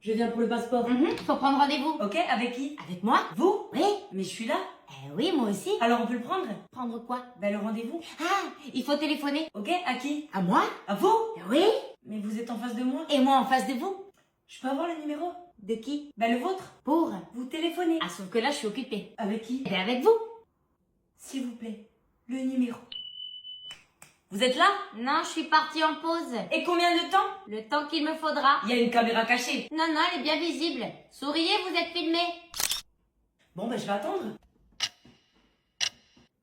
Je viens pour le passeport. Faut prendre rendez-vous. Ok, avec qui? Avec moi? Vous? Oui. Mais je suis là. Oui, moi aussi. Alors on peut le prendre? Prendre quoi? Ben le rendez-vous. Ah, il faut téléphoner. Ok, à qui? À moi? À vous? Oui. Mais vous êtes en face de moi. Et moi en face de vous? Je peux avoir le numéro? De qui? Ben le vôtre. Pour? Vous téléphonez. Ah, sauf que là, je suis occupée. Avec qui? Eh bien, avec vous. S'il vous plaît, le numéro. Vous êtes là? Non, je suis partie en pause. Et combien de temps? Le temps qu'il me faudra. Il y a une caméra cachée. Non, non, elle est bien visible. Souriez, vous êtes filmé. Bon ben je vais attendre.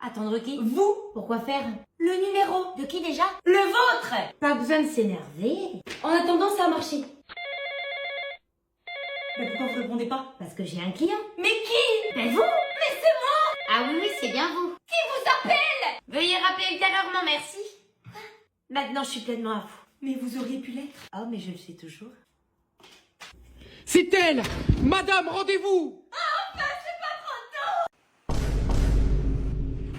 Attendre qui? Vous? Pourquoi faire? Le numéro. De qui déjà? Le vôtre. Pas besoin de s'énerver. En attendant, ça a marché. Mais pourquoi vous répondez pas? Parce que j'ai un client. Mais qui? Ben vous? Mais c'est moi. Ah oui, oui, c'est bien vous. Qui vous appelle? Veuillez rappeler ultérieurement, merci. Maintenant, je suis pleinement à vous. Mais vous auriez pu l'être. Oh, mais je le suis toujours. C'est elle! Madame, rendez-vous!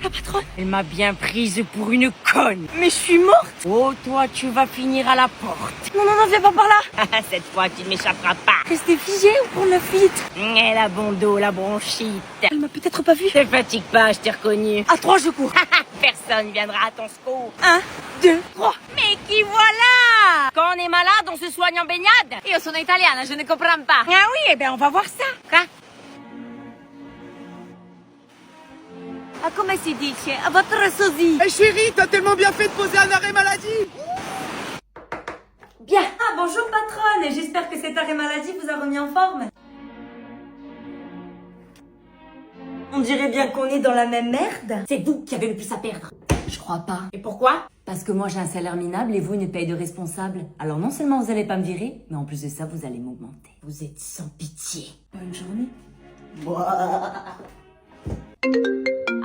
La patronne, elle m'a bien prise pour une conne. Mais je suis morte. Oh, toi, tu vas finir à la porte. Non, non, non, viens pas par là. Cette fois, tu ne m'échapperas pas. Restez figé ou prendre la fuite? La bon dos, la bronchite. Elle m'a peut-être pas vu. Te fatigue pas, je t'ai reconnu. À 3, je cours. Personne viendra à ton secours. 1, 2, 3. Mais qui voilà? Quand on est malade, on se soigne en baignade. Io sono italiana, je ne comprends pas. Ah oui, eh ben on va voir ça. Quoi? Ah, come si dice? À votre sosie. Eh chérie, t'as tellement bien fait de poser un arrêt maladie! Bien. Ah, bonjour patronne. J'espère que cet arrêt maladie vous a remis en forme. On dirait bien qu'on est dans la même merde. C'est vous qui avez le plus à perdre. Je crois pas. Et pourquoi? Parce que moi j'ai un salaire minable et vous une paye de responsable. Alors non seulement vous allez pas me virer, mais en plus de ça vous allez m'augmenter. Vous êtes sans pitié. Bonne journée.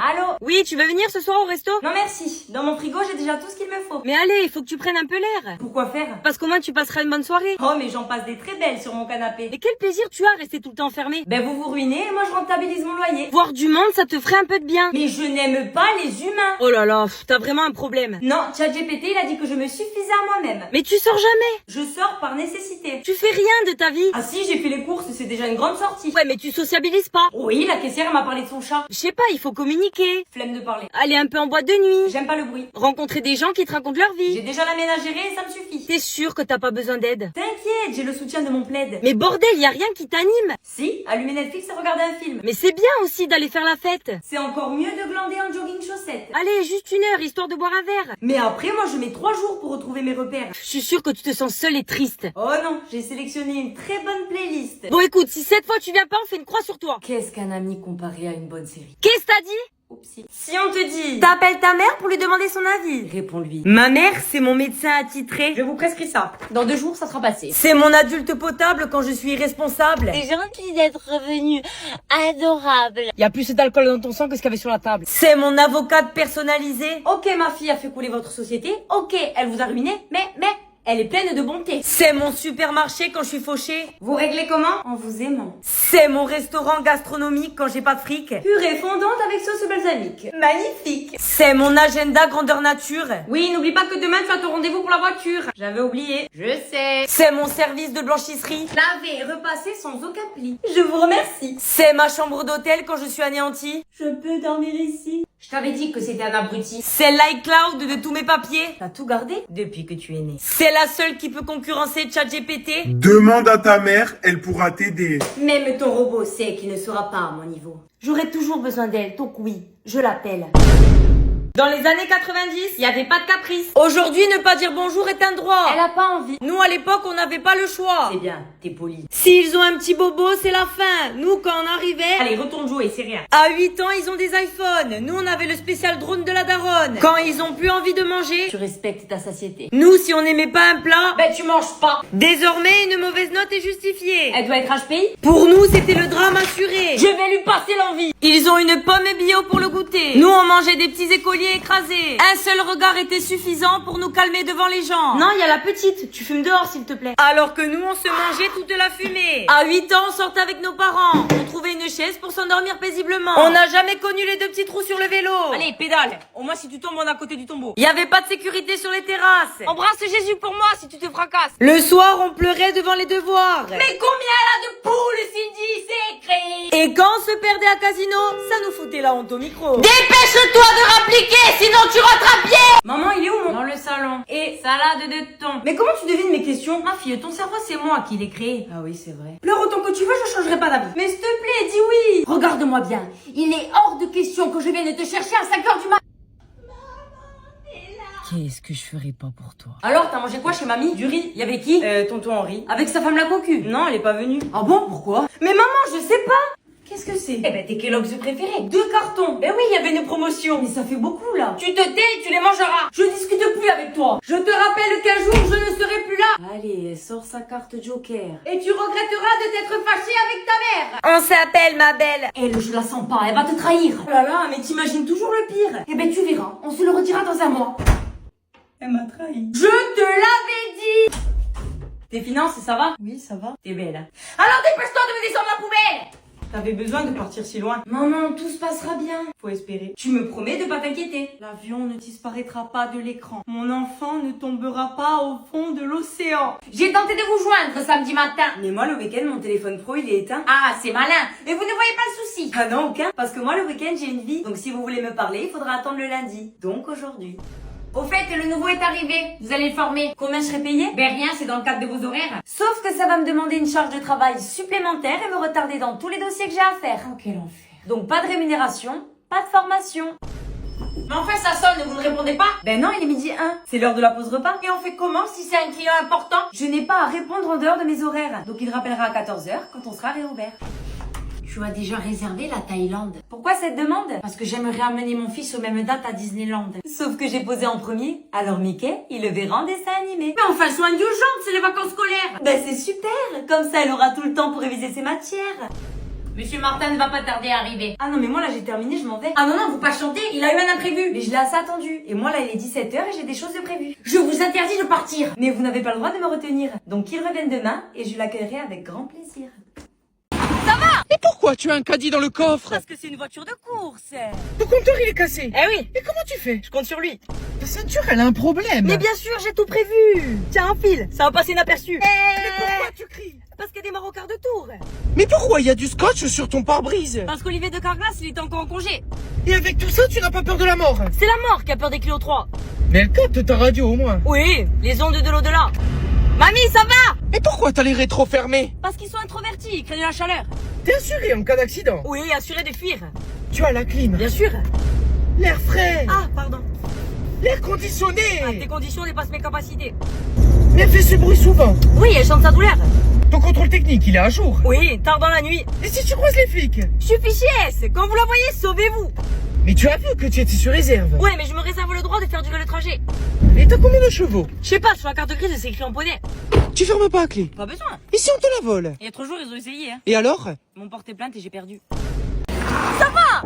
Allô? Oui, tu veux venir ce soir au resto? Non merci. Dans mon frigo, j'ai déjà tout ce qu'il me faut. Mais allez, il faut que tu prennes un peu l'air. Pourquoi faire? Parce qu'au moins tu passeras une bonne soirée. Oh, mais j'en passe des très belles sur mon canapé. Et quel plaisir tu as à rester tout le temps enfermé. Ben vous vous ruinez et moi je rentabilise mon loyer. Voir du monde, ça te ferait un peu de bien. Mais je n'aime pas les humains. Oh là là, t'as vraiment un problème. Non, ChatGPT, il a dit que je me suffisais à moi-même. Mais tu sors jamais. Je sors par nécessité. Tu fais rien de ta vie. Ah si, j'ai fait les courses, c'est déjà une grande sortie. Ouais, mais tu sociabilises pas. Oui, la caissière m'a parlé de son chat. Je sais pas, il faut communiquer. Flemme de parler. Aller un peu en boîte de nuit. J'aime pas le bruit. Rencontrer des gens qui te racontent leur J'ai vie. déjà la ménagère et ça me suffit. T'es sûr que t'as pas besoin d'aide. T'inquiète, j'ai le soutien de mon plaid. Mais bordel, y a rien qui t'anime. Si, allumer Netflix et regarder un film. Mais c'est bien aussi d'aller faire la fête. C'est encore mieux de glander en jogging chaussettes. Allez, juste 1 heure, histoire de boire un verre. Mais après, moi, je mets 3 jours pour retrouver mes repères. Je suis sûre que tu te sens seule et triste. Oh non, j'ai sélectionné une très bonne playlist. Bon écoute, si cette fois tu viens pas, on fait une croix sur toi. Qu'est-ce qu'un ami comparé à une bonne série? Qu'est-ce que t'as dit? Oupsie. Si on te dit, t'appelles ta mère pour lui demander son avis. Réponds-lui. Ma mère, c'est mon médecin attitré. Je vous prescris ça. Dans 2 jours, ça sera passé. C'est mon adulte potable quand je suis irresponsable. C'est gentil d'être revenu. Adorable. Y a plus d'alcool dans ton sang que ce qu'il y avait sur la table. C'est mon avocate personnalisée. Ok, ma fille a fait couler votre société. Ok, elle vous a ruiné. Mais, elle est pleine de bonté. C'est mon supermarché quand je suis fauchée. Vous réglez comment? En vous aimant. C'est mon restaurant gastronomique quand j'ai pas de fric. Purée fondante avec sauce balsamique. Magnifique. C'est mon agenda grandeur nature. Oui, n'oublie pas que demain tu as ton rendez-vous pour la voiture. J'avais oublié. Je sais. C'est mon service de blanchisserie. Laver et repasser sans aucun pli. Je vous remercie. C'est ma chambre d'hôtel quand je suis anéantie. Je peux dormir ici. Je t'avais dit que c'était un abruti. C'est l'iCloud de tous mes papiers. T'as tout gardé? Depuis que tu es né. C'est la seule qui peut concurrencer ChatGPT. Demande à ta mère, elle pourra t'aider. Même ton robot sait qu'il ne sera pas à mon niveau. J'aurai toujours besoin d'elle, donc oui, je l'appelle. Dans les années 90, il n'y avait pas de caprice. Aujourd'hui, ne pas dire bonjour est un droit. Elle a pas envie. Nous, à l'époque, on n'avait pas le choix. C'est bien, t'es poli. S'ils ont un petit bobo, c'est la fin. Nous, quand on arrivait... Allez, retourne jouer, c'est rien. À 8 ans, ils ont des iPhones. Nous, on avait le spécial drone de la daronne. Quand ils ont plus envie de manger... Tu respectes ta satiété. Nous, si on n'aimait pas un plat... Ben, tu manges pas. Désormais, une mauvaise note est justifiée. Elle doit être HPI. Pour nous, c'était le drame assuré. Je vais lui passer l'envie. Ils ont une pomme bio pour le goûter. Nous, on mangeait des petits écoliers collier écrasé. Un seul regard était suffisant pour nous calmer devant les gens. Non, il y a la petite. Tu fumes dehors, s'il te plaît. Alors que nous, on se mangeait toute la fumée. À 8 ans, on sortait avec nos parents. On trouvait une chaise pour s'endormir paisiblement. On n'a jamais connu les deux petits trous sur le vélo. Allez, pédale. Au moins, si tu tombes, on est à côté du tombeau. Il y avait pas de sécurité sur les terrasses. Embrasse Jésus pour moi si tu te fracasses. Le soir, on pleurait devant les devoirs. Mais combien elle a de poules, Cindy, c'est écrit. Et quand on se perdait à casino, ça nous foutait la honte au micro. Dépêche-toi de rappliquer, sinon tu rattrapes bien. Maman, il est où mon... Dans le salon. Et salade de thon. Mais comment tu devines mes questions? Ma fille, ton cerveau, c'est moi qui l'ai créé. Ah oui, c'est vrai. Pleure autant que tu veux, je changerai pas d'avis. Mais s'il te plaît, dis oui. Regarde-moi bien. Il est hors de question que je vienne te chercher à 5h du matin. Qu'est-ce que je ferais pas pour toi? Alors, t'as mangé quoi chez mamie? Du riz. Y avait qui? Tonton Henri. Avec sa femme la cocu? Non, elle est pas venue. Ah bon, pourquoi? Mais maman, je sais pas. Qu'est-ce que c'est? Eh ben, tes Kellogg's préférés. 2 cartons. Ben oui, il y avait une promotion. Mais ça fait beaucoup là. Tu te tais, tu les mangeras. Je discute plus avec toi. Je te rappelle qu'un jour, je ne serai plus là. Allez, elle sort sa carte joker. Et tu regretteras de t'être fâché avec ta mère. On s'appelle ma belle. Elle, je la sens pas, elle va te trahir. Oh là là, mais t'imagines toujours le pire. Eh ben tu verras, on se le redira dans un mois. Elle m'a trahi. Je te l'avais dit. Tes finances, ça va? Oui, ça va. T'es belle. Alors dépêche-toi de me descendre la poubelle. T'avais besoin de partir si loin. Maman, tout se passera bien. Faut espérer. Tu me promets de pas t'inquiéter. L'avion ne disparaîtra pas de l'écran. Mon enfant ne tombera pas au fond de l'océan. J'ai tenté de vous joindre samedi matin. Mais moi, le week-end, mon téléphone pro, il est éteint. Ah, c'est malin. Mais vous ne voyez pas le souci. Ah non, aucun. Parce que moi, le week-end, j'ai une vie. Donc si vous voulez me parler, il faudra attendre le lundi. Donc aujourd'hui. Au fait, le nouveau est arrivé. Vous allez le former. Combien je serai payée? Ben rien, c'est dans le cadre de vos horaires. Sauf que ça va me demander une charge de travail supplémentaire et me retarder dans tous les dossiers que j'ai à faire. Oh, quel enfer. Donc pas de rémunération, pas de formation. Mais enfin, ça sonne, vous ne répondez pas. Ben non, il est midi 1. C'est l'heure de la pause repas. Et on fait comment si c'est un client important? Je n'ai pas à répondre en dehors de mes horaires. Donc il rappellera à 14h quand on sera réouvert. Tu as déjà réservé la Thaïlande. Pourquoi cette demande? Parce que j'aimerais amener mon fils aux mêmes dates à Disneyland. Sauf que j'ai posé en premier. Alors Mickey, il le verra en dessin animé. Mais enfin, sois indulgente, c'est les vacances scolaires. Ben c'est super. Comme ça, elle aura tout le temps pour réviser ses matières. Monsieur Martin ne va pas tarder à arriver. Ah non, mais moi là j'ai terminé, je m'en vais. Ah non, non, vous patientez, il a eu un imprévu. Mais je l'ai assez attendu. Et moi là il est 17h et j'ai des choses de prévues. Je vous interdis de partir. Mais vous n'avez pas le droit de me retenir. Donc qu'il revienne demain et je l'accueillerai avec grand plaisir. Et pourquoi tu as un caddie dans le coffre? Parce que c'est une voiture de course. Ton compteur il est cassé. Eh oui, Et comment tu fais? je compte sur lui. Ta ceinture elle a un problème. Mais bien sûr, j'ai tout prévu. Tiens, un fil, ça va passer inaperçu. Mais pourquoi tu cries? Parce qu'il y a des marocards de tour. Mais pourquoi il y a du scotch sur ton pare-brise? Parce qu'Olivier de Carglass, il était encore en congé. Et avec tout ça tu n'as pas peur de la mort? C'est la mort qui a peur des Clio 3. Mais elle capte ta radio au moins. Oui, les ondes de l'au-delà. Mamie, ça va? Et pourquoi t'as les rétros fermés? Parce qu'ils sont introvertis, ils craignent la chaleur. T'es assuré en cas d'accident. Oui, assuré de fuir. Tu as la clim, Bien sûr. l'air frais, Ah, pardon. l'air conditionné. Ah, tes conditions dépassent mes capacités. Mais elle fait ce bruit souvent. Oui, elle chante sa douleur. Ton contrôle technique il est à jour. Oui, tard dans la nuit. Et si tu croises les flics? Je suis fiché S. Quand vous la voyez, sauvez-vous. Mais tu as vu que tu étais sur réserve. Ouais, mais je me réserve le droit de faire durer le trajet. Et t'as combien de chevaux? Je sais pas, sur la carte grise, c'est écrit en poney. Tu fermes pas à clé. Pas besoin. Et si on te la vole? Il y a 3 jours, ils ont essayé, hein. Et alors? Ils m'ont porté plainte et j'ai perdu.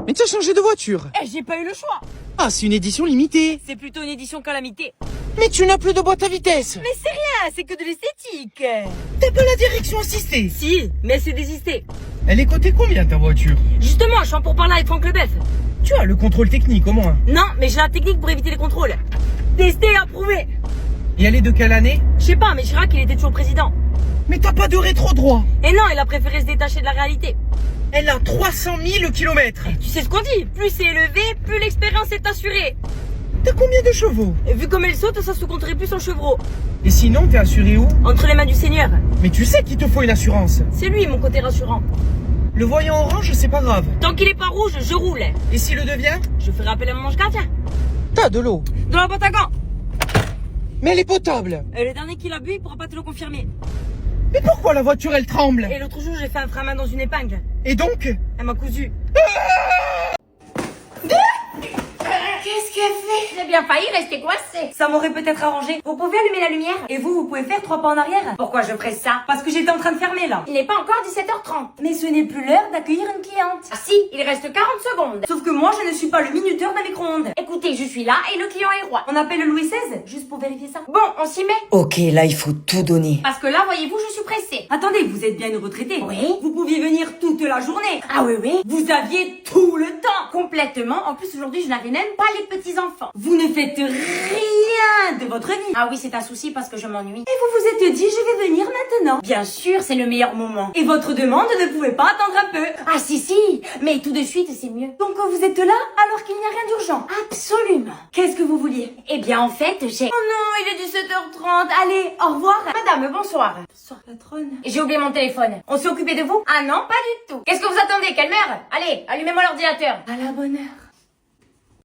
Mais tu as changé de voiture. Eh, j'ai pas eu le choix. Ah, c'est une édition limitée. C'est plutôt une édition calamité. Mais tu n'as plus de boîte à vitesse. Mais c'est rien, c'est que de l'esthétique. T'as pas la direction assistée. Si, mais c'est désisté. Elle est cotée combien ta voiture? Justement, je suis en pourparlers avec Franck Leboeuf. Tu as le contrôle technique au moins. Non, mais j'ai la technique pour éviter les contrôles. Testé et approuvé. Et elle est de quelle année? Je sais pas, mais Chirac, il était toujours président. Mais t'as pas de rétro droit. Et non, il a préféré se détacher de la réalité. Elle a 300 000 kilomètres. Tu sais ce qu'on dit, plus c'est élevé, plus l'expérience est assurée. T'as combien de chevaux? Et vu comme elle saute, ça se compterait plus en chevreau. Et sinon, t'es assuré où? Entre les mains du Seigneur. Mais tu sais qu'il te faut une assurance. C'est lui mon côté rassurant. Le voyant orange, c'est pas grave. Tant qu'il est pas rouge, je roule. Et s'il le devient? Je ferai appel à mon ange gardien. T'as de l'eau. Dans la boîte à gants. Mais elle est potable. Le dernier qui l'a bu, il pourra pas te le confirmer. Mais pourquoi la voiture, elle tremble? Et l'autre jour, j'ai fait un frein à main dans une épingle. Et donc? Elle m'a cousu. Qu'est-ce qu'elle fait? très bien failli rester coincé. Ça m'aurait peut-être arrangé. Vous pouvez allumer la lumière? Et vous pouvez faire 3 pas en arrière? Pourquoi je ferais ça? Parce que j'étais en train de fermer là. Il n'est pas encore 17h30. Mais ce n'est plus l'heure d'accueillir une cliente. Ah si, il reste 40 secondes. Sauf que moi, je ne suis pas le minuteur d'un micro-ondes. Écoutez, je suis là et le client est roi. On appelle Louis XVI, juste pour vérifier ça. Bon, on s'y met. Ok, là, il faut tout donner. Parce que là, voyez-vous, je suis pressée. Attendez, vous êtes bien une retraitée. Oui. Vous pouviez venir toute la journée. Ah oui, oui. Vous aviez tout le temps. Complètement. En plus, aujourd'hui, je n'avais même pas les petits-enfants. Vous ne faites rien de votre vie. Ah oui, c'est un souci parce que je m'ennuie. Et vous vous êtes dit, je vais venir maintenant. Bien sûr, c'est le meilleur moment. Et votre demande ne pouvait pas attendre un peu. Ah si, si. Mais tout de suite, c'est mieux. Donc vous êtes là alors qu'il n'y a rien d'urgent. Absolument. Qu'est-ce que vous vouliez? Eh bien, en fait, j'ai... Oh non, il est 17h30. Allez, au revoir. Madame, bonsoir. Bonsoir, patronne. J'ai oublié mon téléphone. On s'est occupé de vous? Ah non, pas du tout. Qu'est-ce que vous attendez? Quelle mère? Allez, allumez-moi l'ordinateur. À la bonne heure.